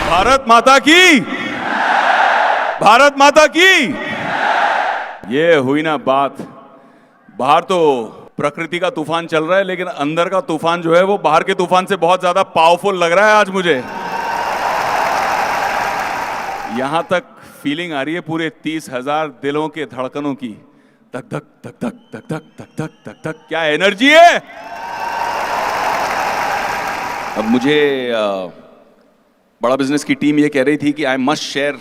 भारत माता की, भारत माता की। ये हुई ना बात। बाहर तो प्रकृति का तूफान चल रहा है, लेकिन अंदर का तूफान जो है वो बाहर के तूफान से बहुत ज्यादा पावरफुल लग रहा है आज मुझे। यहां तक फीलिंग आ रही है पूरे 30,000 दिलों के धड़कनों की। धक धक धक धक धक धक धक धक धक धक। क्या एनर्जी है। अब मुझे बड़ा बिजनेस की टीम ये कह रही थी कि I must share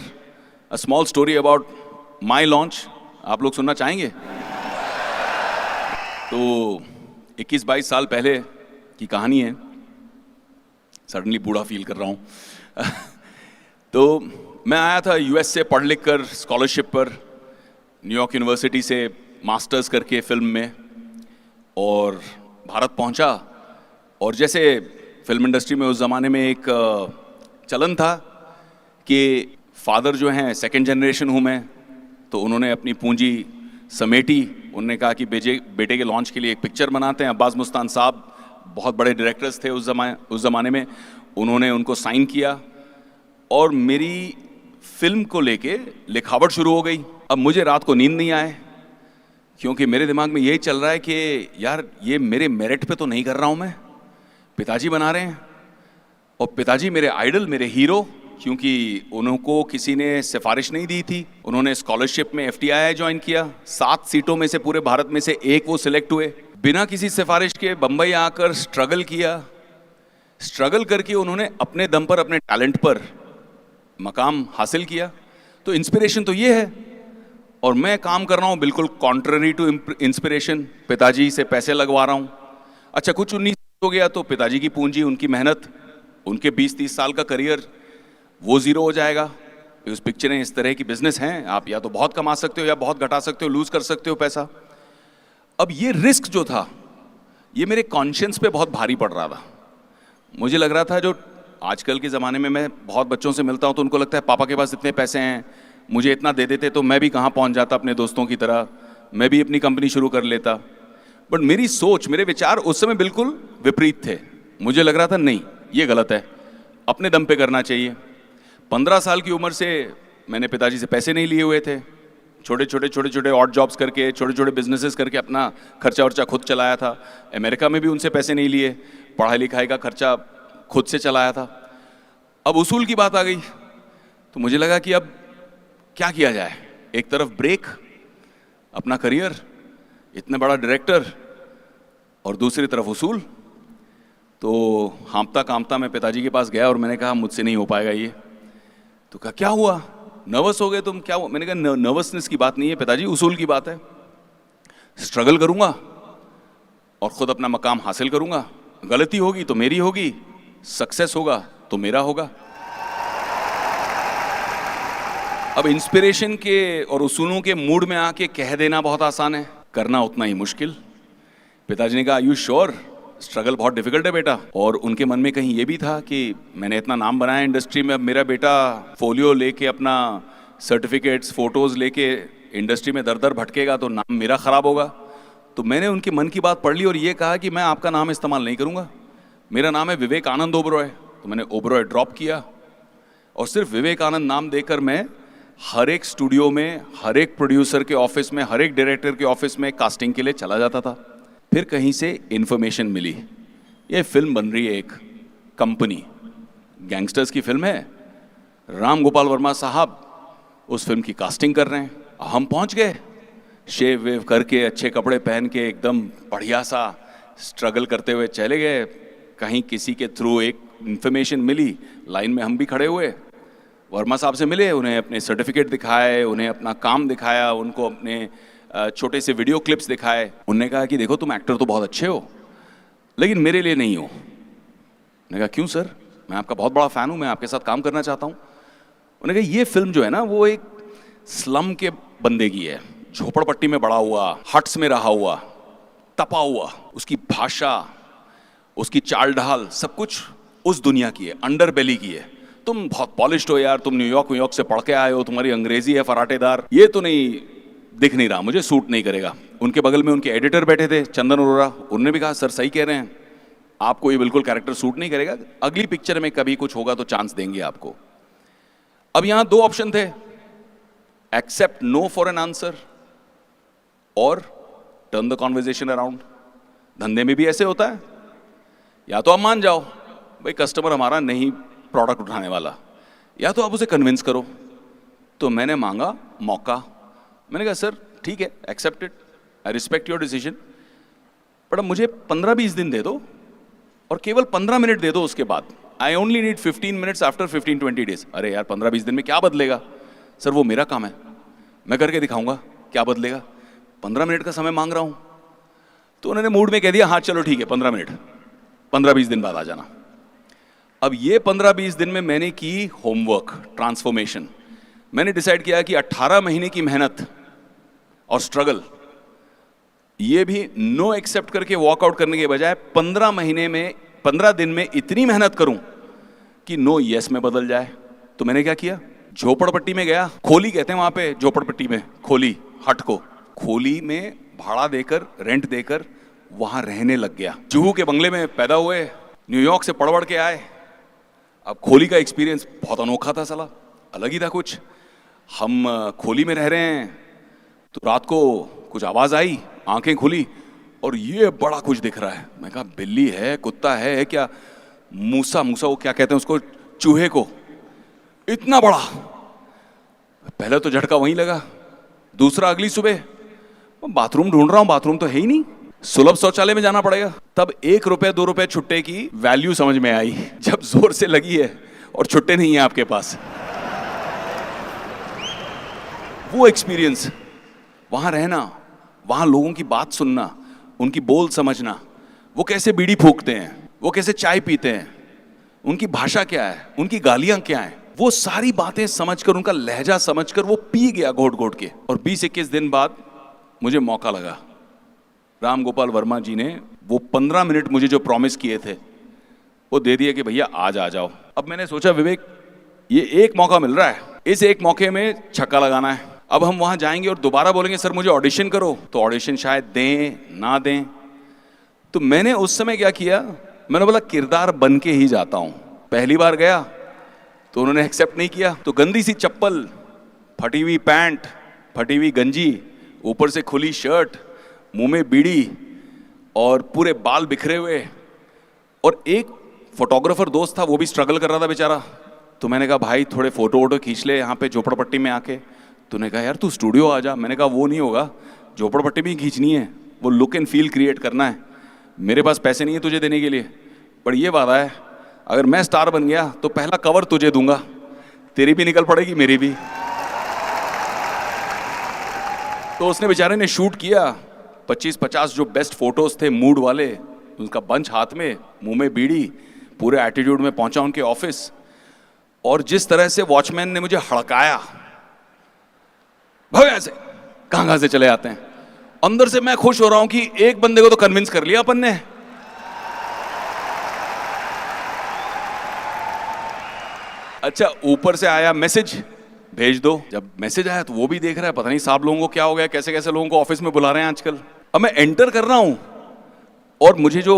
a small story about my launch. आप लोग सुनना चाहेंगे? तो 21-22 साल पहले की कहानी है। सडनली बूढ़ा फील कर रहा हूं। तो मैं आया था यूएस से पढ़ लिख कर स्कॉलरशिप पर, न्यूयॉर्क यूनिवर्सिटी से मास्टर्स करके फिल्म में, और भारत पहुंचा। और जैसे फिल्म इंडस्ट्री में उस ज़माने में एक चलन था कि फादर जो हैं सेकंड जनरेशन हूँ मैं, तो उन्होंने अपनी पूंजी समेटी। उन्होंने कहा कि बेटे के लॉन्च के लिए एक पिक्चर बनाते हैं। अब्बास मुस्तान साहब बहुत बड़े डायरेक्टर्स थे उस ज़माने में। उन्होंने उनको साइन किया और मेरी फिल्म को लेके लिखावट शुरू हो गई। अब मुझे रात को नींद नहीं आए, क्योंकि मेरे दिमाग में यही चल रहा है कि यार ये मेरे मेरिट पे तो नहीं कर रहा हूँ मैं। पिताजी बना रहे हैं, और पिताजी मेरे आइडल, मेरे हीरो, क्योंकि उनको किसी ने सिफारिश नहीं दी थी। उन्होंने स्कॉलरशिप में FTII ज्वाइन किया। 7 सीटों में से पूरे भारत में से एक वो सिलेक्ट हुए। बिना किसी सिफारिश के बम्बई आकर स्ट्रगल किया। स्ट्रगल करके उन्होंने अपने दम पर, अपने टैलेंट पर मकाम हासिल किया। तो इंस्पिरेशन तो ये है, और मैं काम कर रहा हूँ बिल्कुल कॉन्ट्ररी टू इंस्पिरेशन। पिताजी से पैसे लगवा रहा हूँ। अच्छा, कुछ 19 हो गया तो पिताजी की पूंजी, उनकी मेहनत, उनके 20-30 साल का करियर वो जीरो हो जाएगा। उस पिक्चरें इस तरह की बिजनेस हैं, आप या तो बहुत कमा सकते हो या बहुत घटा सकते हो, लूज कर सकते हो पैसा। अब ये रिस्क जो था, ये मेरे कॉन्शियंस पे बहुत भारी पड़ रहा था। मुझे लग रहा था, जो आजकल के ज़माने में मैं बहुत बच्चों से मिलता हूँ तो उनको लगता है पापा के पास इतने पैसे हैं, मुझे इतना दे देते तो मैं भी कहाँ पहुँच जाता अपने दोस्तों की तरह, मैं भी अपनी कंपनी शुरू कर लेता। बट मेरी सोच, मेरे विचार उस समय बिल्कुल विपरीत थे। मुझे लग रहा था नहीं, ये गलत है, अपने दम पे करना चाहिए। 15 साल की उम्र से मैंने पिताजी से पैसे नहीं लिए हुए थे। छोटे छोटे ऑड जॉब्स करके, छोटे छोटे बिजनेसेस करके अपना खर्चा वर्चा खुद चलाया था। अमेरिका में भी उनसे पैसे नहीं लिए, पढ़ाई लिखाई का खर्चा खुद से चलाया था। अब उसूल की बात आ गई, तो मुझे लगा कि अब क्या किया जाए। एक तरफ ब्रेक, अपना करियर, इतना बड़ा डायरेक्टर, और दूसरी तरफ उसूल। तो हाँपता कांपता मैं पिताजी के पास गया और मैंने कहा मुझसे नहीं हो पाएगा ये। तो कहा क्या हुआ, नर्वस हो गए तुम, क्या हुआ? मैंने कहा नर्वसनेस की बात नहीं है पिताजी, उसूल की बात है। स्ट्रगल करूंगा और खुद अपना मकाम हासिल करूंगा। गलती होगी तो मेरी होगी, सक्सेस होगा तो मेरा होगा। अब इंस्पिरेशन के और उसूलों के मूड में आके कह देना बहुत आसान है, करना उतना ही मुश्किल। पिताजी ने कहा आर यू श्योर, स्ट्रगल बहुत डिफिकल्ट है बेटा। और उनके मन में कहीं ये भी था कि मैंने इतना नाम बनाया इंडस्ट्री में, अब मेरा बेटा फोलियो लेके, अपना सर्टिफिकेट्स, फोटोज लेके इंडस्ट्री में दर दर भटकेगा तो नाम मेरा खराब होगा। तो मैंने उनके मन की बात पढ़ ली और ये कहा कि मैं आपका नाम इस्तेमाल नहीं करूंगा, मेरा नाम है विवेकानंद ओबरॉय। तो मैंने ओबरॉय ड्रॉप किया और सिर्फ विवेकानंद नाम देकर मैं हर एक स्टूडियो में, हर एक प्रोड्यूसर के ऑफिस में, हर एक डायरेक्टर के ऑफिस में कास्टिंग के लिए चला जाता था। फिर कहीं से इन्फॉर्मेशन मिली, ये फिल्म बन रही है, एक कंपनी, गैंगस्टर्स की फिल्म है, राम गोपाल वर्मा साहब उस फिल्म की कास्टिंग कर रहे हैं। हम पहुंच गए, शेव वेव करके, अच्छे कपड़े पहन के, एकदम बढ़िया सा स्ट्रगल करते हुए चले गए। कहीं किसी के थ्रू एक इन्फॉर्मेशन मिली, लाइन में हम भी खड़े हुए, वर्मा साहब से मिले, उन्हें अपने सर्टिफिकेट दिखाए, उन्हें अपना काम दिखाया, उनको अपने छोटे से वीडियो क्लिप्स दिखाए। उन्होंने कहा कि देखो तुम एक्टर तो बहुत अच्छे हो, लेकिन मेरे लिए नहीं हो। मैंने कहा क्यों सर, मैं आपका बहुत बड़ा फ़ैन हूँ, मैं आपके साथ काम करना चाहता हूँ। उन्होंने कहा ये फिल्म जो है ना, वो एक स्लम के बंदे की है, झोपड़पट्टी में बड़ा हुआ, हट्स में रहा हुआ, तपा हुआ, उसकी भाषा, उसकी चाल ढाल, सब कुछ उस दुनिया की है, अंडर बेली की है। तुम बहुत पॉलिश्ड हो यार, तुम न्यूयॉर्क से पढ़ के आए हो, तुम्हारी अंग्रेजी है फराटेदार, ये तो नहीं दिख नहीं रहा, मुझे सूट नहीं करेगा। उनके बगल में उनके एडिटर बैठे थे, चंदन अरोड़ा, उन्होंने भी कहा सर सही कह रहे हैं, आपको ये बिल्कुल कैरेक्टर सूट नहीं करेगा, अगली पिक्चर में कभी कुछ होगा तो चांस देंगे आपको। अब यहां दो ऑप्शन थे, accept no for an answer और टर्न द कॉन्वर्जेशन अराउंड। धंधे में भी ऐसे होता है, या तो आप मान जाओ भाई कस्टमर हमारा नहीं प्रोडक्ट उठाने वाला, या तो आप उसे कन्विंस करो। तो मैंने मांगा मौका, मैंने कहा सर ठीक है, accepted, I respect your decision, पर अब मुझे 15-20 दिन दे दो और केवल 15 मिनट दे दो उसके बाद। I only need 15 minutes after 15-20 days. अरे यार 15-20 दिन में क्या बदलेगा सर, वो मेरा काम है, मैं करके दिखाऊंगा, क्या बदलेगा, 15 मिनट का समय मांग रहा हूं। तो उन्होंने मूड में कह दिया हाँ चलो ठीक है 15 मिनट, 15-20 दिन बाद आ जाना। अब ये 15-20 दिन में मैंने की होमवर्क, ट्रांसफॉर्मेशन। मैंने डिसाइड किया कि 18 महीने की मेहनत और स्ट्रगल, ये भी नो एक्सेप्ट करके वॉकआउट करने के बजाय 15 दिन में इतनी मेहनत करूं कि नो यस में बदल जाए। तो मैंने क्या किया, झोपड़पट्टी में गया, खोली कहते हैं वहां पे झोपड़पट्टी में, खोली हट को, खोली में भाड़ा देकर, रेंट देकर वहां रहने लग गया। जुहू के बंगले में पैदा हुए, न्यूयॉर्क से पढ़ के आए। अब खोली का एक्सपीरियंस बहुत अनोखा था, साला अलग ही था कुछ। हम खोली में रह रहे हैं तो रात को कुछ आवाज आई, आंखें खुली और ये बड़ा कुछ दिख रहा है। मैं कहा बिल्ली है, कुत्ता है क्या, मूसा वो क्या कहते हैं उसको, चूहे को, इतना बड़ा। पहले तो झटका वहीं लगा, दूसरा अगली सुबह बाथरूम ढूंढ रहा हूं, बाथरूम तो है ही नहीं, सुलभ शौचालय में जाना पड़ेगा। तब 1 रुपए 2 रुपए छुट्टे की वैल्यू समझ में आई, जब जोर से लगी है और छुट्टे नहीं है आपके पास। वो एक्सपीरियंस, वहां रहना, वहां लोगों की बात सुनना, उनकी बोल समझना, वो कैसे बीड़ी फूकते हैं, वो कैसे चाय पीते हैं, उनकी भाषा क्या है, उनकी गालियां क्या हैं, वो सारी बातें समझकर, उनका लहजा समझकर वो पी गया घोट घोट के। और 20-21 दिन बाद मुझे मौका लगा, राम गोपाल वर्मा जी ने वो 15 मिनट मुझे जो प्रॉमिस किए थे वो दे दिए कि भैया आज आ जाओ। अब मैंने सोचा विवेक ये एक मौका मिल रहा है, इस एक मौके में छक्का लगाना है। अब हम वहां जाएंगे और दोबारा बोलेंगे सर मुझे ऑडिशन करो, तो ऑडिशन शायद दें ना दें। तो मैंने उस समय क्या किया, मैंने बोला किरदार बन के ही जाता हूं। पहली बार गया तो उन्होंने एक्सेप्ट नहीं किया, तो गंदी सी चप्पल, फटी हुई पैंट, फटी हुई गंजी, ऊपर से खुली शर्ट, मुंह में बीड़ी और पूरे बाल बिखरे हुए। और एक फोटोग्राफर दोस्त था, वो भी स्ट्रगल कर रहा था बेचारा। तो मैंने कहा भाई थोड़े फोटो वोटो खींच ले यहाँ पे झोपड़पट्टी में आके। तूने कहा यार तू स्टूडियो आ जा। मैंने कहा वो नहीं होगा, झोपड़पट्टी में ही खींचनी है, वो लुक एंड फील क्रिएट करना है। मेरे पास पैसे नहीं है तुझे देने के लिए, पर ये वादा है अगर मैं स्टार बन गया तो पहला कवर तुझे दूंगा, तेरी भी निकल पड़ेगी मेरी भी। तो उसने बेचारे ने शूट किया 25-50 जो बेस्ट फोटोज थे मूड वाले, उनका बंच हाथ में, मुंह में बीड़ी, पूरे एटीट्यूड में पहुंचा उनके ऑफिस। और जिस तरह से वॉचमैन ने मुझे हड़काया, भाई ऐसे कहां से चले आते हैं, अंदर से मैं खुश हो रहा हूं कि एक बंदे को तो कन्विंस कर लिया अपन ने। अच्छा ऊपर से आया मैसेज, भेज दो। जब मैसेज आया तो वो भी देख रहा है, पता नहीं साहब लोगों को क्या हो गया, कैसे कैसे लोगों को ऑफिस में बुला रहे हैं आजकल। अब मैं एंटर कर रहा हूं और मुझे जो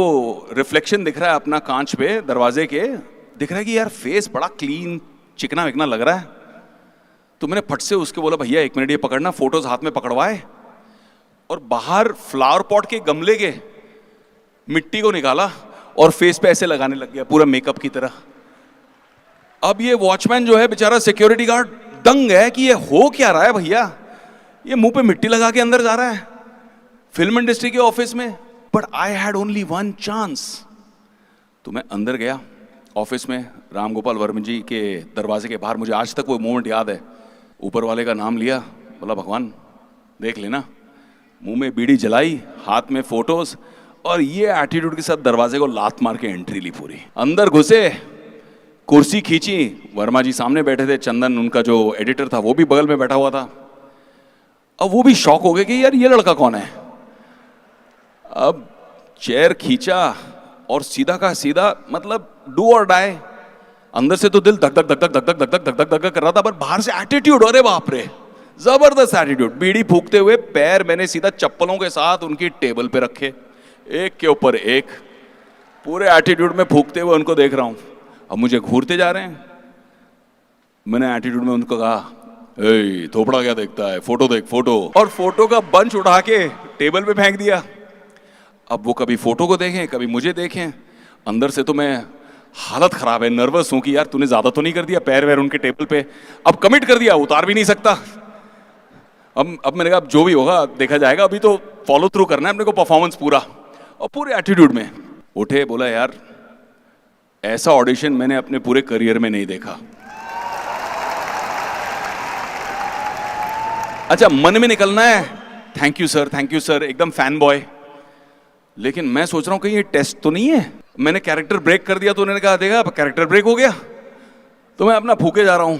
रिफ्लेक्शन दिख रहा है अपना कांच पे दरवाजे के, दिख रहा है कि यार फेस बड़ा क्लीन चिकना विकना लग रहा है। तो मैंने फट से उसके बोला भैया 1 मिनट ये पकड़ना, फोटोज हाथ में पकड़वाए और बाहर फ्लावर पॉट के गमले के मिट्टी को निकाला और फेस पे ऐसे लगाने लग गया पूरा मेकअप की तरह। अब ये वॉचमैन जो है बेचारा सिक्योरिटी गार्ड दंग है कि ये हो क्या रहा है भैया, ये मुंह पे मिट्टी लगा के अंदर जा रहा है फिल्म इंडस्ट्री के ऑफिस में। But I had only 1 chance. तो मैं अंदर गया ऑफिस में, राम गोपाल वर्मा जी के दरवाजे के बाहर, मुझे आज तक वो मोमेंट याद है। ऊपर वाले का नाम लिया, बोला भगवान देख लेना, मुंह में बीड़ी जलाई, हाथ में फोटोज, और ये एटीट्यूड के साथ दरवाजे को लात मार के एंट्री ली पूरी। अंदर घुसे, कुर्सी खींची, वर्मा जी सामने बैठे थे, चंदन उनका जो एडिटर था वो भी बगल में बैठा हुआ था। अब वो भी शॉक हो गए कि यार ये लड़का कौन है। अब चेयर खींचा और सीधा का सीधा, मतलब डू और डाई। अंदर से तो दिल धक धक धक धक धक धक धक धक धक धक धक कर रहा था, पर बाहर से एटीट्यूड, अरे बाप रे जबरदस्त एटीट्यूड। बीड़ी फूकते हुए पैर मैंने सीधा चप्पलों के साथ उनकी टेबल पे रखे, एक के ऊपर एक, पूरे एटीट्यूड में फूकते हुए उनको देख रहा हूं। अब मुझे घूरते जा रहे हैं। मैंने एटीट्यूड में उनको कहा, ए थोपड़ा क्या देखता है, फोटो देख फोटो, और फोटो का बंच उठा के टेबल पे फेंक दिया। अब वो कभी फोटो को देखें कभी मुझे देखें, अंदर से तो मैं हालत खराब है, नर्वस हूं कि यार तूने ज्यादा तो नहीं कर दिया, पैर वैर उनके टेबल पे, अब कमिट कर दिया, उतार भी नहीं सकता। अब मैंने कहा अब जो भी होगा देखा जाएगा, अभी तो फॉलो थ्रू करना है अपने को, परफॉर्मेंस पूरा। और पूरे एटीट्यूड में उठे, बोला यार ऐसा ऑडिशन मैंने अपने पूरे करियर में नहीं देखा। अच्छा मन में निकलना है थैंक यू सर, एकदम फैन बॉय, लेकिन मैं सोच रहा हूं कहीं ये टेस्ट तो नहीं है। मैंने कैरेक्टर ब्रेक कर दिया तो उन्होंने कहा देखा कैरेक्टर ब्रेक हो गया, तो मैं अपना फूके जा रहा हूं,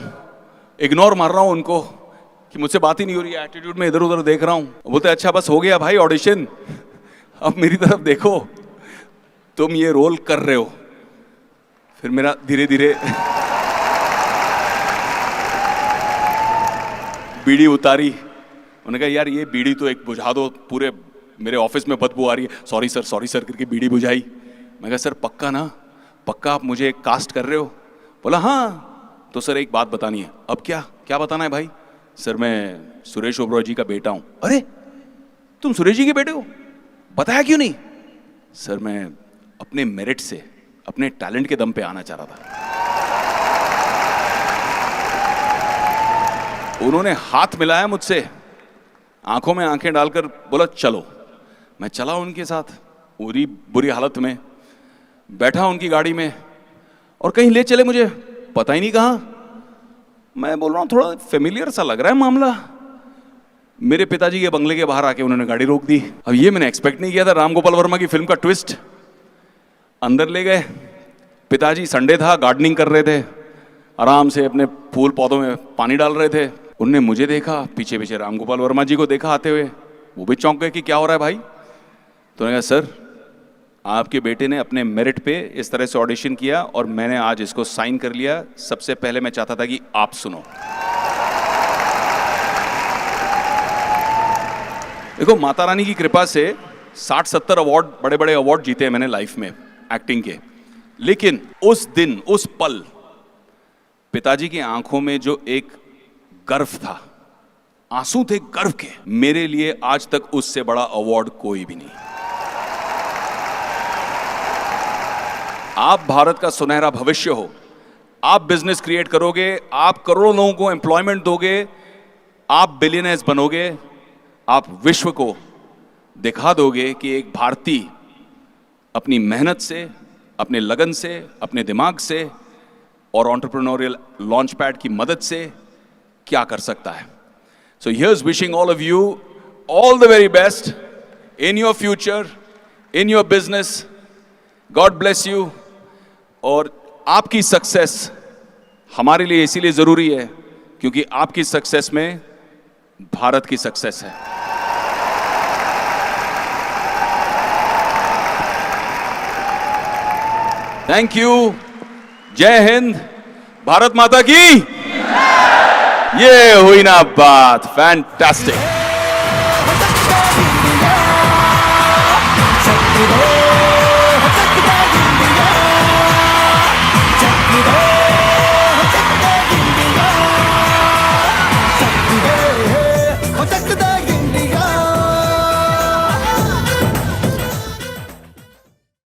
इग्नोर मार रहा हूं उनको कि मुझसे बात ही नहीं हो रही है, एटीट्यूड में इधर उधर देख रहा हूं। बोलते अच्छा बस हो गया भाई ऑडिशन, अब मेरी तरफ देखो, तुम ये रोल कर रहे हो। फिर मेरा धीरे धीरे बीड़ी उतारी, उन्होंने कहा यार ये बीड़ी तो एक बुझा दो, पूरे मेरे ऑफिस में बदबू आ रही है। सॉरी सर करके बीड़ी बुझाई। मैं कहा सर पक्का ना, पक्का आप मुझे कास्ट कर रहे हो? बोला हाँ। तो सर एक बात बतानी है। अब क्या बताना है भाई? सर मैं सुरेश ओबरॉय जी का बेटा हूं। अरे तुम सुरेश जी के बेटे हो, बताया क्यों नहीं? सर मैं अपने मेरिट से, अपने टैलेंट के दम पे आना चाह रहा था। उन्होंने हाथ मिलाया मुझसे, आंखों में आंखें डालकर बोला चलो। मैं चला उनके साथ, पूरी बुरी हालत में बैठा उनकी गाड़ी में, और कहीं ले चले मुझे पता ही नहीं कहां। मैं बोल रहा हूं थोड़ा फेमिलियर सा लग रहा है मामला। मेरे पिताजी के बंगले के बाहर आके उन्होंने गाड़ी रोक दी। अब ये मैंने एक्सपेक्ट नहीं किया था, राम गोपाल वर्मा की फिल्म का ट्विस्ट। अंदर ले गए, पिताजी संडे था, गार्डनिंग कर रहे थे, आराम से अपने फूल पौधों में पानी डाल रहे थे। उनने मुझे देखा, पीछे पीछे राम गोपाल वर्मा जी को देखा आते हुए, वो भी चौंक गए कि क्या हो रहा है भाई। तो उन्होंने कहा सर आपके बेटे ने अपने मेरिट पे इस तरह से ऑडिशन किया और मैंने आज इसको साइन कर लिया। सबसे पहले मैं चाहता था कि आप सुनो। देखो माता रानी की कृपा से 60-70 अवार्ड, बड़े बड़े अवार्ड जीते हैं मैंने लाइफ में एक्टिंग के, लेकिन उस दिन उस पल पिताजी की आंखों में जो एक गर्व था, आंसू थे गर्व के, मेरे लिए आज तक उससे बड़ा अवार्ड कोई भी नहीं। आप भारत का सुनहरा भविष्य हो, आप बिजनेस क्रिएट करोगे, आप करोड़ों लोगों को एम्प्लॉयमेंट दोगे, आप बिलियनर्स बनोगे, आप विश्व को दिखा दोगे कि एक भारतीय अपनी मेहनत से, अपने लगन से, अपने दिमाग से और एंटरप्रेन्योरियल लॉन्च पैड की मदद से क्या कर सकता है। So here's wishing all of you all the very best in your future, in your business. God bless you. और आपकी सक्सेस हमारे लिए इसीलिए जरूरी है क्योंकि आपकी सक्सेस में भारत की सक्सेस है। Thank you. जय हिंद, भारत माता की। ये हुई ना बात, फैंटास्टिक।